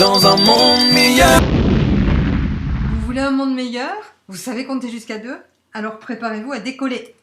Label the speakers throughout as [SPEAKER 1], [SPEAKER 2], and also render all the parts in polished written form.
[SPEAKER 1] dans un monde meilleur.
[SPEAKER 2] Vous voulez un monde meilleur? Vous savez compter jusqu'à 2? Alors préparez-vous à décoller.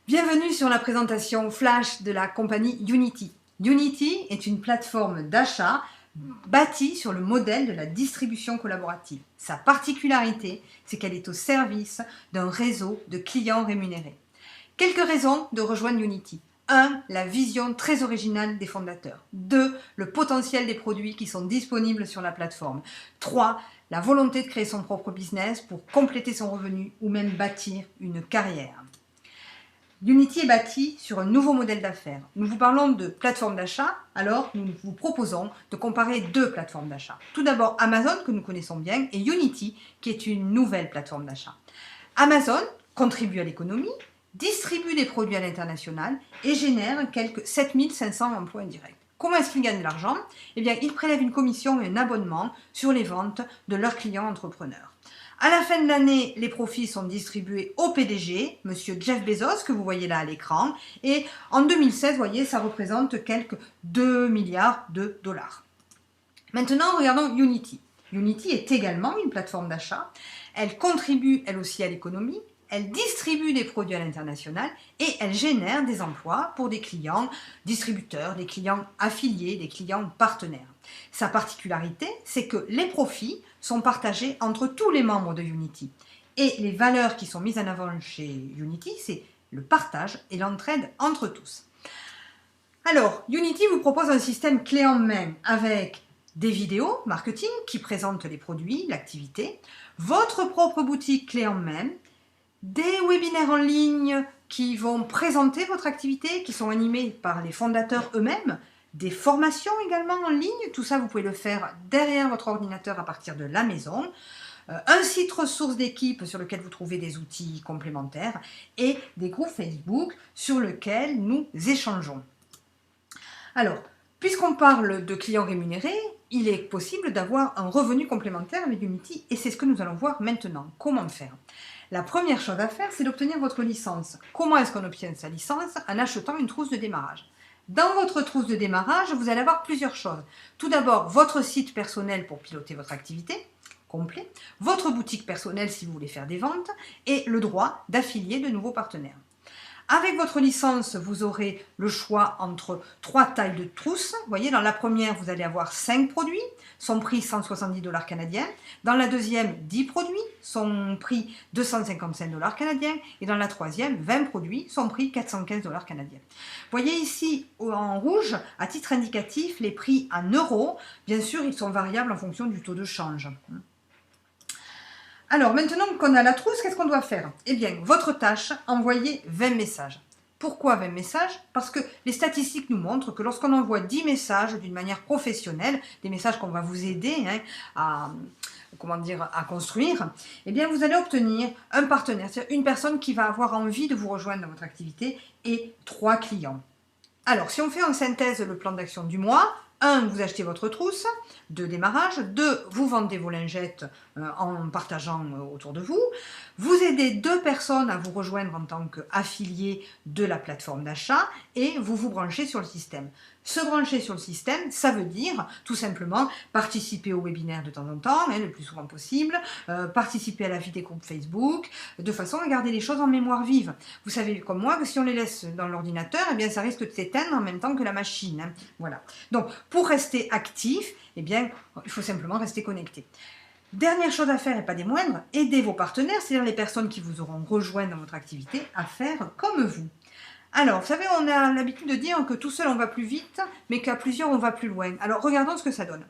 [SPEAKER 2] Bienvenue sur la présentation flash de la compagnie Unity. Unity est une plateforme d'achat bâtie sur le modèle de la distribution collaborative. Sa particularité, c'est qu'elle est au service d'un réseau de clients rémunérés. Quelques raisons de rejoindre Unity. 1. La vision très originale des fondateurs. 2. Le potentiel des produits qui sont disponibles sur la plateforme. 3. La volonté de créer son propre business pour compléter son revenu ou même bâtir une carrière. Unity est bâti sur un nouveau modèle d'affaires. Nous vous parlons de plateforme d'achat, alors nous vous proposons de comparer deux plateformes d'achat. Tout d'abord Amazon, que nous connaissons bien, et Unity, qui est une nouvelle plateforme d'achat. Amazon contribue à l'économie, distribue des produits à l'international et génère quelques 7500 emplois indirects. Comment est-ce qu'ils gagnent de l'argent? Eh bien, ils prélèvent une commission et un abonnement sur les ventes de leurs clients entrepreneurs. À la fin de l'année, les profits sont distribués au PDG, monsieur Jeff Bezos, que vous voyez là à l'écran. Et en 2016, vous voyez, ça représente quelques 2 milliards de dollars. Maintenant, regardons Unity. Unity est également une plateforme d'achat. Elle contribue, elle aussi, à l'économie. Elle distribue des produits à l'international et elle génère des emplois pour des clients distributeurs, des clients affiliés, des clients partenaires. Sa particularité, c'est que les profits sont partagés entre tous les membres de Unity. Et les valeurs qui sont mises en avant chez Unity, c'est le partage et l'entraide entre tous. Alors, Unity vous propose un système clé en main avec des vidéos marketing qui présentent les produits, l'activité, votre propre boutique clé en main, des webinaires en ligne qui vont présenter votre activité, qui sont animés par les fondateurs eux-mêmes, des formations également en ligne, tout ça vous pouvez le faire derrière votre ordinateur à partir de la maison, un site ressources d'équipe sur lequel vous trouvez des outils complémentaires et des groupes Facebook sur lesquels nous échangeons. Alors, puisqu'on parle de clients rémunérés, il est possible d'avoir un revenu complémentaire avec Unity et c'est ce que nous allons voir maintenant. Comment faire? La première chose à faire, c'est d'obtenir votre licence. Comment est-ce qu'on obtient sa licence? En achetant une trousse de démarrage. Dans votre trousse de démarrage, vous allez avoir plusieurs choses. Tout d'abord, votre site personnel pour piloter votre activité, complet, votre boutique personnelle si vous voulez faire des ventes, et le droit d'affilier de nouveaux partenaires. Avec votre licence, vous aurez le choix entre 3 tailles de trousse. Vous voyez, dans la première, vous allez avoir 5 produits, son prix 170 $ canadiens. Dans la deuxième, 10 produits, son prix 255 $ canadiens. Et dans la troisième, 20 produits, son prix 415 $ canadiens. Vous voyez ici, en rouge, à titre indicatif, les prix en euros. Bien sûr, ils sont variables en fonction du taux de change. Alors, maintenant qu'on a la trousse, qu'est-ce qu'on doit faire? Eh bien, votre tâche, envoyer 20 messages. Pourquoi 20 messages? Parce que les statistiques nous montrent que lorsqu'on envoie 10 messages d'une manière professionnelle, des messages qu'on va vous aider à construire, eh bien, vous allez obtenir un partenaire, c'est-à-dire une personne qui va avoir envie de vous rejoindre dans votre activité et 3 clients. Alors, si on fait en synthèse le plan d'action du mois, 1. Vous achetez votre trousse de démarrage. 2. Vous vendez vos lingettes en partageant autour de vous. Vous aidez 2 personnes à vous rejoindre en tant qu'affiliés de la plateforme d'achat et vous vous branchez sur le système. Se brancher sur le système, ça veut dire tout simplement participer au webinaire de temps en temps, le plus souvent possible, participer à la vie des groupes Facebook, de façon à garder les choses en mémoire vive. Vous savez comme moi que si on les laisse dans l'ordinateur, eh bien ça risque de s'éteindre en même temps que la machine. Voilà. Donc pour rester actif, eh bien il faut simplement rester connecté. Dernière chose à faire et pas des moindres, aidez vos partenaires, c'est-à-dire les personnes qui vous auront rejoint dans votre activité, à faire comme vous. Alors, vous savez, on a l'habitude de dire que tout seul on va plus vite, mais qu'à plusieurs on va plus loin. Alors, regardons ce que ça donne.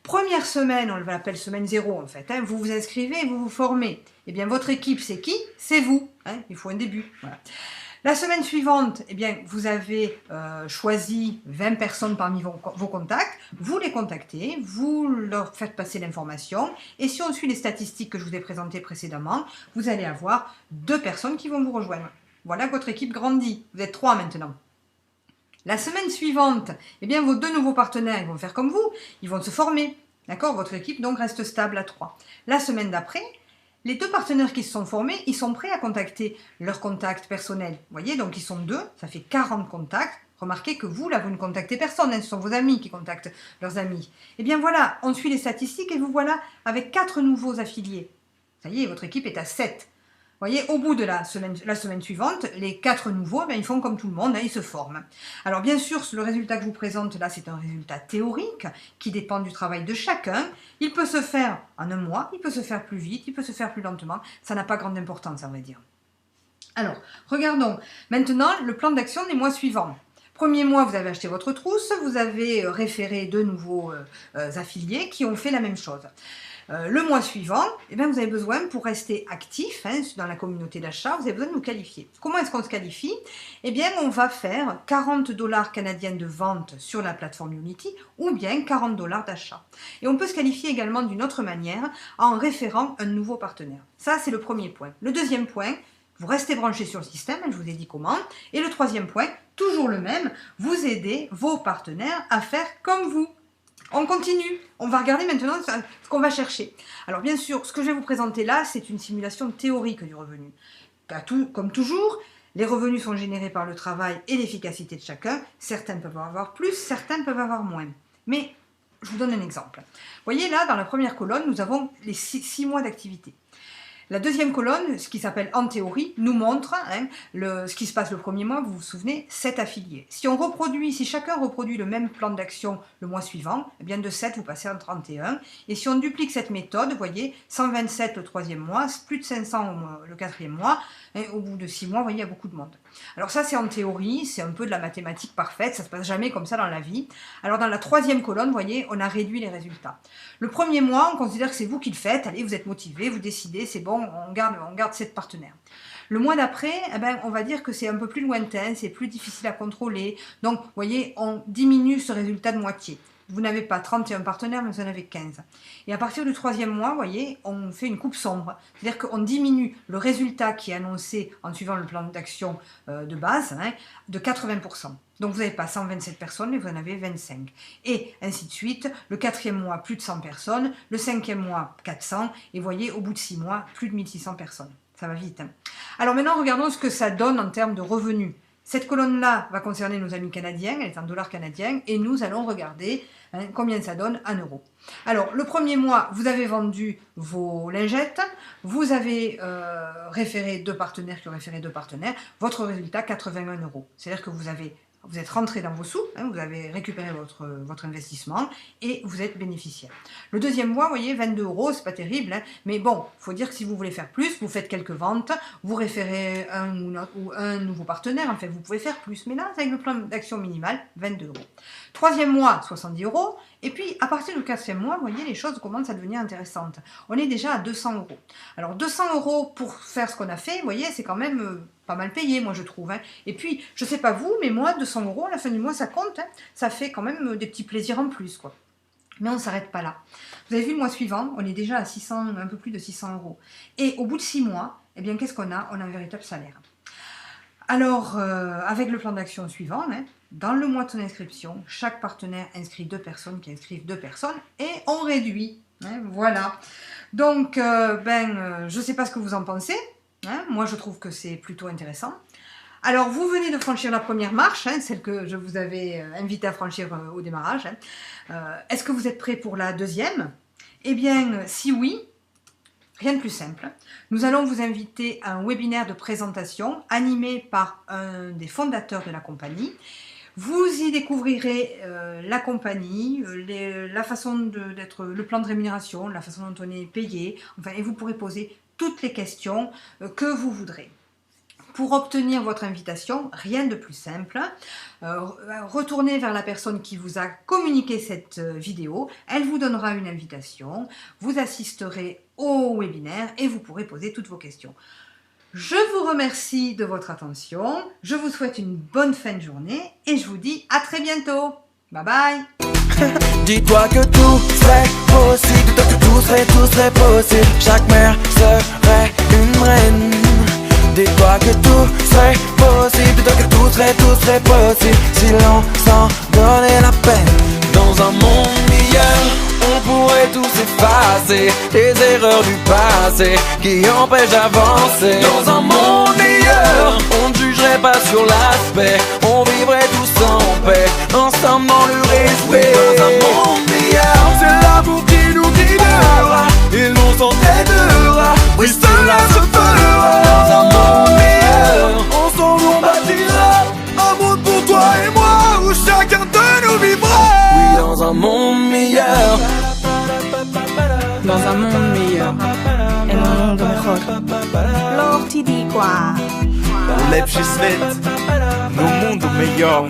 [SPEAKER 2] Première semaine, on l'appelle semaine 0 en fait, vous vous inscrivez et vous vous formez. Eh bien, votre équipe, c'est qui? C'est vous. Il faut un début. Voilà. La semaine suivante, eh bien, vous avez choisi 20 personnes parmi vos contacts, vous les contactez, vous leur faites passer l'information, et si on suit les statistiques que je vous ai présentées précédemment, vous allez avoir 2 personnes qui vont vous rejoindre. Voilà que votre équipe grandit, vous êtes 3 maintenant. La semaine suivante, eh bien, vos 2 nouveaux partenaires ils vont faire comme vous, ils vont se former, d'accord? Votre équipe donc reste stable à 3. La semaine d'après, les 2 partenaires qui se sont formés, ils sont prêts à contacter leurs contacts personnels. Vous voyez, donc ils sont 2, ça fait 40 contacts. Remarquez que vous, là, vous ne contactez personne, ce sont vos amis qui contactent leurs amis. Eh bien voilà, on suit les statistiques et vous voilà avec 4 nouveaux affiliés. Ça y est, votre équipe est à 7. Vous voyez, au bout de la semaine suivante, les 4 nouveaux, ils font comme tout le monde, ils se forment. Alors bien sûr, le résultat que je vous présente là, c'est un résultat théorique qui dépend du travail de chacun. Il peut se faire en un mois, il peut se faire plus vite, il peut se faire plus lentement. Ça n'a pas grande importance, à vrai dire. Alors, regardons maintenant le plan d'action des mois suivants. Premier mois, vous avez acheté votre trousse, vous avez référé 2 nouveaux affiliés qui ont fait la même chose. Le mois suivant, vous avez besoin, pour rester actif dans la communauté d'achat, vous avez besoin de vous qualifier. Comment est-ce qu'on se qualifie? On va faire 40 $ canadiens de vente sur la plateforme Unity ou bien 40 $ d'achat. Et on peut se qualifier également d'une autre manière en référant un nouveau partenaire. Ça, c'est le premier point. Le deuxième point, vous restez branché sur le système, je vous ai dit comment. Et le troisième point, toujours le même, vous aidez vos partenaires à faire comme vous. On continue, on va regarder maintenant ce qu'on va chercher. Alors bien sûr, ce que je vais vous présenter là, c'est une simulation théorique du revenu. Comme toujours, les revenus sont générés par le travail et l'efficacité de chacun. Certains peuvent avoir plus, certains peuvent avoir moins. Mais je vous donne un exemple. Vous voyez là, dans la première colonne, nous avons les 6 mois d'activité. La deuxième colonne, ce qui s'appelle en théorie, nous montre ce qui se passe le premier mois, vous vous souvenez, 7 affiliés. Si chacun reproduit le même plan d'action le mois suivant, de 7 vous passez en 31. Et si on duplique cette méthode, vous voyez, 127 le troisième mois, plus de 500 le quatrième mois, au bout de 6 mois, vous voyez, il y a beaucoup de monde. Alors ça, c'est en théorie, c'est un peu de la mathématique parfaite, ça ne se passe jamais comme ça dans la vie. Alors dans la troisième colonne, vous voyez, on a réduit les résultats. Le premier mois, on considère que c'est vous qui le faites, allez, vous êtes motivé, vous décidez, c'est bon, on garde 7 partenaires. Le mois d'après, on va dire que c'est un peu plus lointain, c'est plus difficile à contrôler. Donc, vous voyez, on diminue ce résultat de moitié. Vous n'avez pas 31 partenaires, mais vous en avez 15. Et à partir du troisième mois, vous voyez, on fait une coupe sombre. C'est-à-dire qu'on diminue le résultat qui est annoncé en suivant le plan d'action de base de 80%. Donc vous n'avez pas 127 personnes, mais vous en avez 25. Et ainsi de suite. Le quatrième mois, plus de 100 personnes. Le cinquième mois, 400. Et vous voyez, au bout de 6 mois, plus de 1600 personnes. Ça va vite. Alors maintenant, regardons ce que ça donne en termes de revenus. Cette colonne-là va concerner nos amis canadiens, elle est en dollars canadiens, et nous allons regarder combien ça donne en euros. Alors, le premier mois, vous avez vendu vos lingettes, vous avez référé 2 partenaires qui ont référé 2 partenaires, votre résultat, 81 €. C'est-à-dire que vous êtes rentré dans vos sous, vous avez récupéré votre investissement et vous êtes bénéficiaire. Le deuxième mois, vous voyez, 22 €, c'est pas terrible, mais bon, il faut dire que si vous voulez faire plus, vous faites quelques ventes, vous référez un nouveau partenaire, en fait, vous pouvez faire plus. Mais là, avec le plan d'action minimal, 22 €. Troisième mois, 70 €. Et puis, à partir du quatrième mois, vous voyez, les choses commencent à devenir intéressantes. On est déjà à 200 €. Alors, 200 € pour faire ce qu'on a fait, vous voyez, c'est quand même pas mal payé, moi, je trouve. Et puis, je sais pas vous, mais moi, 200 € à la fin du mois, ça compte. Ça fait quand même des petits plaisirs en plus, quoi. Mais on ne s'arrête pas là. Vous avez vu le mois suivant, on est déjà à 600, un peu plus de 600 €. Et au bout de 6 mois, qu'est-ce qu'on a? On a un véritable salaire. Alors, avec le plan d'action suivant, dans le mois de son inscription, chaque partenaire inscrit 2 personnes qui inscrivent 2 personnes et on réduit. Voilà. Donc, je ne sais pas ce que vous en pensez. Moi, je trouve que c'est plutôt intéressant. Alors, vous venez de franchir la première marche, celle que je vous avais invité à franchir au démarrage. Est-ce que vous êtes prêts pour la deuxième? Eh bien, si oui, rien de plus simple. Nous allons vous inviter à un webinaire de présentation animé par un des fondateurs de la compagnie. Vous y découvrirez la compagnie, la façon d'être, le plan de rémunération, la façon dont on est payé, et vous pourrez poser toutes les questions que vous voudrez. Pour obtenir votre invitation, rien de plus simple. Retournez vers la personne qui vous a communiqué cette vidéo. Elle vous donnera une invitation. Vous assisterez au webinaire et vous pourrez poser toutes vos questions. Je vous remercie de votre attention. Je vous souhaite une bonne fin de journée et je vous dis à très bientôt. Bye bye.
[SPEAKER 1] Dis-toi que tout serait possible, dis-toi que tout serait possible. Chaque mère serait une reine. Dis-toi que tout serait possible, dis-toi que tout serait possible si l'on s'en donnait la peine. Dans un monde meilleur, on pourrait tous effacer les erreurs du passé qui empêchent d'avancer. Dans un monde meilleur, on ne jugerait pas sur l'aspect, on vivrait tous ensemble. ensemble dans le respect. Dans un monde meilleur, c'est l'amour qui nous guidera et l'on s'en aidera. Oui, cela se fera. Dans un monde meilleur, ensemble on bâtira un monde pour toi et moi où chacun de nous vivra. Oui, dans un monde meilleur.
[SPEAKER 3] Dans un monde meilleur. En un mundo mejor. Lorti di qua.
[SPEAKER 4] Lepszy świat, no mundo melhor.